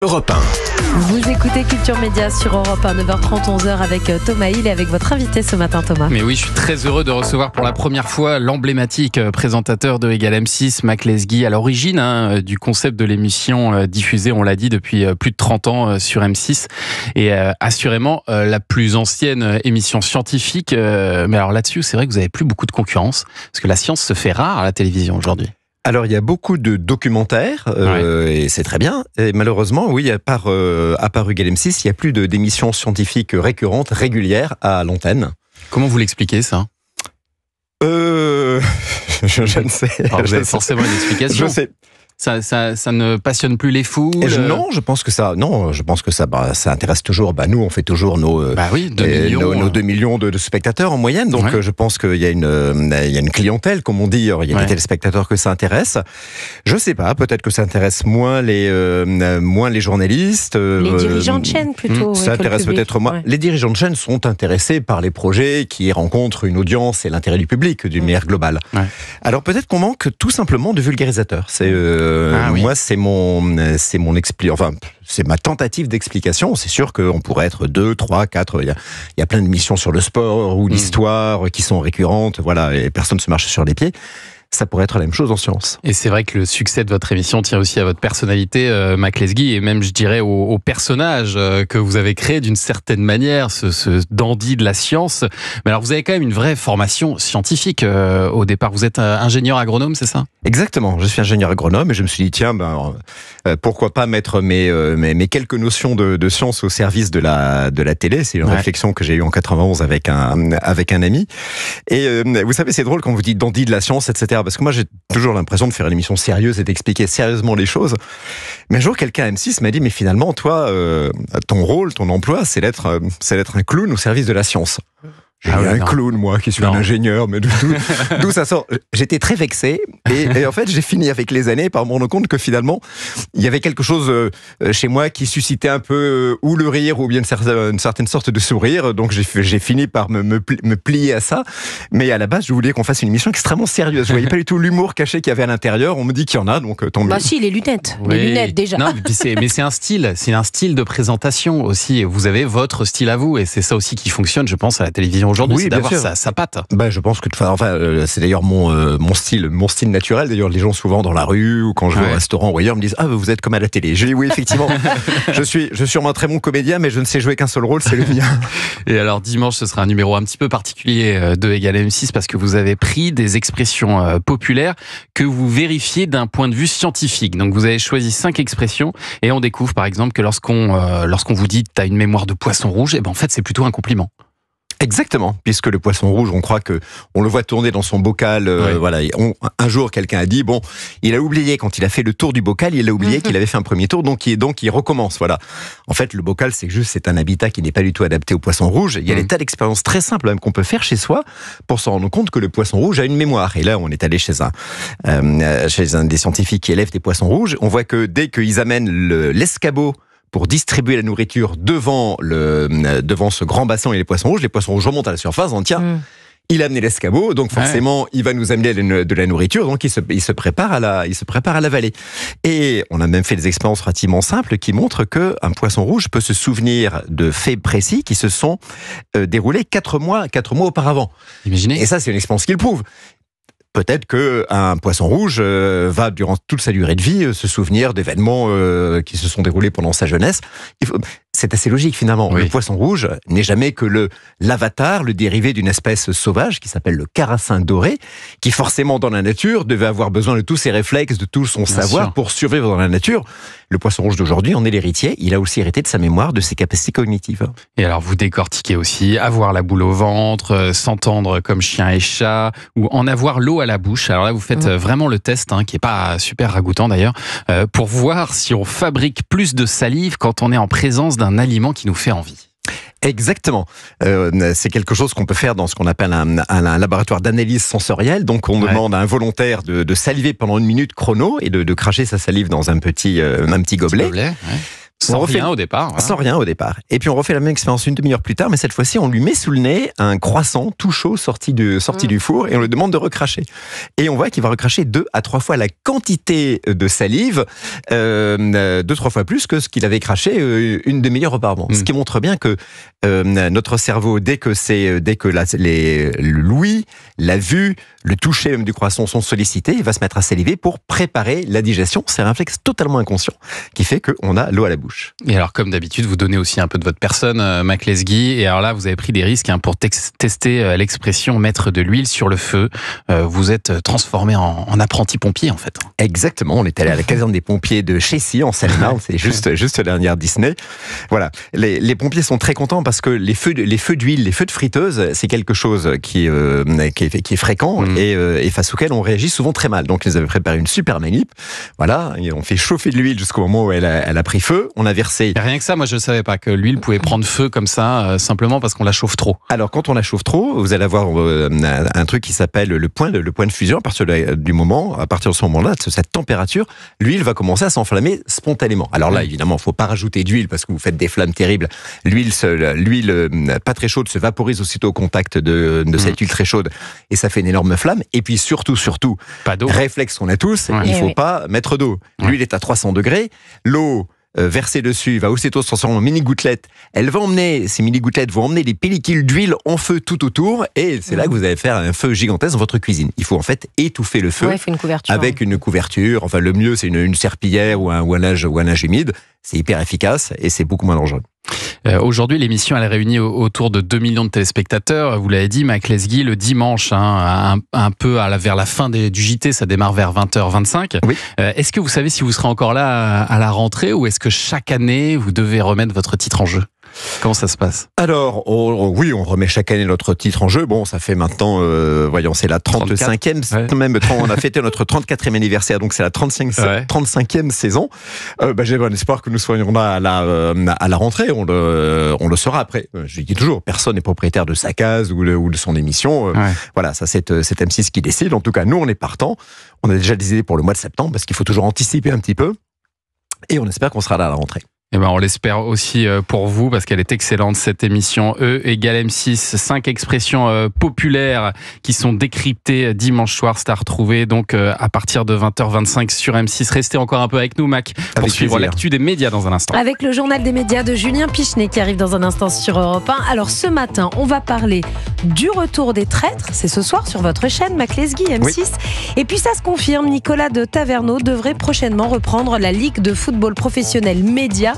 Europe 1. Vous écoutez Culture Média sur Europe 1, 9h30, 11h avec Thomas Hill et avec votre invité ce matin, Thomas. Mais oui, je suis très heureux de recevoir pour la première fois l'emblématique présentateur de Égal M6, Mac Lesguy, à l'origine du concept de l'émission diffusée, on l'a dit, depuis plus de 30 ans sur M6 et assurément la plus ancienne émission scientifique. Mais alors là-dessus, c'est vrai que vous n'avez plus beaucoup de concurrence parce que la science se fait rare à la télévision aujourd'hui. Alors, il y a beaucoup de documentaires, et c'est très bien. Et malheureusement, oui, à part Égal M6, il n'y a plus d'émissions scientifiques récurrentes, régulières à l'antenne. Comment vous l'expliquez, ça ? Je ne sais. Alors, vous avez forcément une explication. Je sais. Ça ne passionne plus les foules. Non, je pense que ça intéresse toujours. Nous, on fait toujours nos 2 millions de spectateurs en moyenne. Donc, je pense qu'il y a une clientèle, comme on dit. Il y a des téléspectateurs que ça intéresse. Je sais pas. Peut-être que ça intéresse moins les journalistes. Les dirigeants de chaîne plutôt. Ça intéresse peut-être moins. Ouais. Les dirigeants de chaîne sont intéressés par les projets qui rencontrent une audience et l'intérêt du public d'une manière globale. Ouais. Alors peut-être qu'on manque tout simplement de vulgarisateurs. Moi, c'est ma tentative d'explication. C'est sûr qu'on pourrait être 2, 3, 4. Il y a plein d'émissions sur le sport ou l'histoire qui sont récurrentes. Voilà, et personne ne se marche sur les pieds. Ça pourrait être la même chose en science. Et c'est vrai que le succès de votre émission tient aussi à votre personnalité, Mac Lesguy, et même, je dirais, au personnage que vous avez créé d'une certaine manière, ce dandy de la science. Mais alors, vous avez quand même une vraie formation scientifique au départ. Vous êtes ingénieur agronome, c'est ça ? Exactement. Je suis ingénieur agronome et je me suis dit, tiens, pourquoi pas mettre mes quelques notions de science au service de la télé. C'est une réflexion que j'ai eue en 91 avec un ami. Et vous savez, c'est drôle quand vous dites dandy de la science, etc. Parce que moi, j'ai toujours l'impression de faire une émission sérieuse et d'expliquer sérieusement les choses. Mais un jour, quelqu'un à M6 m'a dit, mais finalement, toi, ton rôle, ton emploi, c'est d'être un clown au service de la science. J'ai un clown, moi, qui suis un ingénieur, mais d'où ça sort ? J'étais très vexé, et en fait, j'ai fini avec les années par me rendre compte que finalement, il y avait quelque chose chez moi qui suscitait un peu ou le rire ou bien une certaine sorte de sourire. Donc j'ai fini par me plier à ça. Mais à la base, je voulais qu'on fasse une émission extrêmement sérieuse. Je voyais pas du tout l'humour caché qu'il y avait à l'intérieur. On me dit qu'il y en a, donc tant mieux. Bah si, les lunettes. Oui. Les lunettes déjà. Non, mais c'est un style de présentation aussi. Vous avez votre style à vous, et c'est ça aussi qui fonctionne, je pense, à la télévision aujourd'hui, c'est d'avoir sa patte. Je pense que c'est d'ailleurs mon style naturel. D'ailleurs, les gens souvent dans la rue ou quand je vais au restaurant ou ailleurs me disent vous êtes comme à la télé. Je dis oui, effectivement. je suis sûrement un très bon comédien, mais je ne sais jouer qu'un seul rôle, c'est le mien. Et alors dimanche, ce sera un numéro un petit peu particulier de Égal M6 parce que vous avez pris des expressions populaires que vous vérifiez d'un point de vue scientifique. Donc vous avez choisi 5 expressions et on découvre par exemple que lorsqu'on vous dit t'as une mémoire de poisson rouge, en fait c'est plutôt un compliment. Exactement, puisque le poisson rouge, on croit que on le voit tourner dans son bocal. Un jour, quelqu'un a dit il a oublié quand il a fait le tour du bocal, il a oublié qu'il avait fait un premier tour, donc il recommence. Voilà. En fait, le bocal, c'est un habitat qui n'est pas du tout adapté au poisson rouge. Il y a des tas d'expériences très simples même qu'on peut faire chez soi pour se rendre compte que le poisson rouge a une mémoire. Et là, on est allé chez un des scientifiques qui élève des poissons rouges. On voit que dès qu'ils amènent l'escabeau pour distribuer la nourriture devant ce grand bassin et les poissons rouges remontent à la surface en il a amené l'escabeau, donc forcément il va nous amener de la nourriture, donc il se prépare à l'avaler. Et on a même fait des expériences relativement simples qui montrent qu'un poisson rouge peut se souvenir de faits précis qui se sont déroulés 4 mois auparavant. Imaginez. Et ça, c'est une expérience qui le prouve. Peut-être qu'un poisson rouge va, durant toute sa durée de vie, se souvenir d'événements qui se sont déroulés pendant sa jeunesse. C'est assez logique, finalement. Oui. Le poisson rouge n'est jamais que l'avatar, le dérivé d'une espèce sauvage qui s'appelle le carassin doré, qui forcément, dans la nature, devait avoir besoin de tous ses réflexes, de tout son savoir pour survivre dans la nature. Le poisson rouge d'aujourd'hui en est l'héritier. Il a aussi hérité de sa mémoire, de ses capacités cognitives. Et alors, vous décortiquez aussi avoir la boule au ventre, s'entendre comme chien et chat, ou en avoir l'eau à la bouche. Alors là, vous faites vraiment le test, qui est pas super ragoûtant d'ailleurs, pour voir si on fabrique plus de salive quand on est en présence d'un aliment qui nous fait envie. Exactement. C'est quelque chose qu'on peut faire dans ce qu'on appelle un laboratoire d'analyse sensorielle. Donc, on demande à un volontaire de saliver pendant 1 minute chrono et de cracher sa salive dans un petit gobelet. Sans rien au départ. Voilà. Sans rien au départ. Et puis on refait la même expérience une demi-heure plus tard, mais cette fois-ci, on lui met sous le nez un croissant tout chaud sorti du four et on lui demande de recracher. Et on voit qu'il va recracher 2 à 3 fois la quantité de salive, 2-3 fois plus que ce qu'il avait craché une demi-heure auparavant. Ce qui montre bien que notre cerveau, dès que l'ouïe, la vue, le toucher même du croissant sont sollicités, il va se mettre à saliver pour préparer la digestion. C'est un réflexe totalement inconscient qui fait qu'on a l'eau à la bouche. Et alors, comme d'habitude, vous donnez aussi un peu de votre personne, Mac Lesguy. Et alors là, vous avez pris des risques pour tester l'expression mettre de l'huile sur le feu. Vous êtes transformé en apprenti pompier, en fait. Exactement. On est allé à la caserne des pompiers de Chessy, en Seine-et-Marne. C'est juste derrière Disney. Voilà. Les pompiers sont très contents parce que les feux d'huile, les feux de friteuse, c'est quelque chose qui est fréquent et face auquel on réagit souvent très mal. Donc, ils avaient préparé une super manip. Voilà. Et on fait chauffer de l'huile jusqu'au moment où elle a pris feu. On a versé. Et rien que ça, moi, je ne savais pas que l'huile pouvait prendre feu comme ça, simplement parce qu'on la chauffe trop. Alors, quand on la chauffe trop, vous allez avoir un truc qui s'appelle le point de fusion. À partir de ce moment-là, de cette température, l'huile va commencer à s'enflammer spontanément. Alors là, évidemment, il ne faut pas rajouter d'huile parce que vous faites des flammes terribles. L'huile pas très chaude se vaporise aussitôt au contact de cette huile très chaude et ça fait une énorme flamme. Et puis surtout, pas d'eau. Réflexe qu'on a tous, il ne faut pas mettre d'eau. L'huile est à 300 degrés. L'eau versée dessus va aussitôt se transformer en mini-gouttelettes. Ces mini-gouttelettes vont emmener les pellicules d'huile en feu tout autour et c'est là que vous allez faire un feu gigantesque dans votre cuisine. Il faut en fait étouffer le feu avec une couverture. Enfin, le mieux, c'est une serpillière ou un linge humide. C'est hyper efficace et c'est beaucoup moins dangereux. Aujourd'hui, l'émission, elle réunit autour de 2 millions de téléspectateurs. Vous l'avez dit, Mac Lesguy, le dimanche, un peu vers la fin du JT, ça démarre vers 20h25. Oui. Est-ce que vous savez si vous serez encore là à la rentrée ou est-ce que chaque année, vous devez remettre votre titre en jeu ? Comment ça se passe ? Alors, oui, on remet chaque année notre titre en jeu. Bon, ça fait maintenant, c'est la 35e, même, on a fêté notre 34e anniversaire, donc c'est la 35e saison. J'ai bon espoir que nous soyons là à la rentrée. On le saura après. Je dis toujours, personne n'est propriétaire de sa case ou de son émission. Voilà, ça c'est M6 qui décide. En tout cas, nous, on est partants. On a déjà des idées pour le mois de septembre parce qu'il faut toujours anticiper un petit peu. Et on espère qu'on sera là à la rentrée. Eh ben, on l'espère aussi pour vous parce qu'elle est excellente cette émission. E égale M6, 5 expressions populaires qui sont décryptées dimanche soir. C'est à retrouver donc à partir de 20h25 sur M6. Restez encore un peu avec nous, Mac, pour suivre l'actu des médias dans un instant. Avec le journal des médias de Julien Pichenet qui arrive dans un instant sur Europe 1. Alors ce matin, on va parler du retour des traîtres. C'est ce soir sur votre chaîne, Mac Lesguy, M6. Oui. Et puis ça se confirme, Nicolas de Taverneau devrait prochainement reprendre la Ligue de football professionnel Média.